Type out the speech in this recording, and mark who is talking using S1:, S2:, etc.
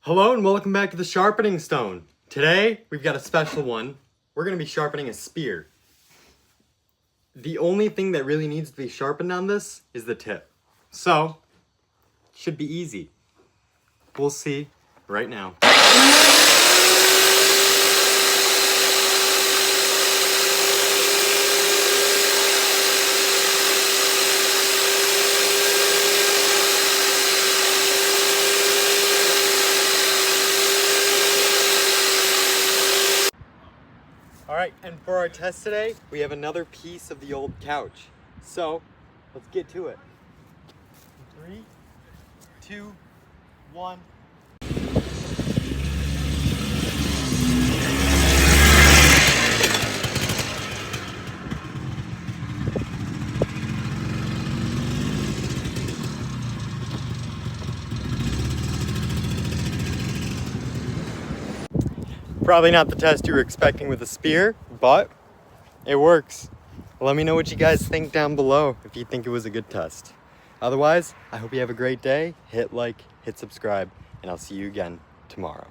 S1: Hello and welcome back to the Sharpening Stone. Today, we've got a special one. We're going to be sharpening a spear. The only thing that really needs to be sharpened on this is the tip. So, should be easy. We'll see right now. Alright, and for our test today, we have another piece of the old couch. So, let's get to it. 3, 2, 1. Probably not the test you were expecting with a spear, but it works. Let me know what you guys think down below if you think it was a good test. Otherwise, I hope you have a great day. Hit like, hit subscribe, and I'll see you again tomorrow.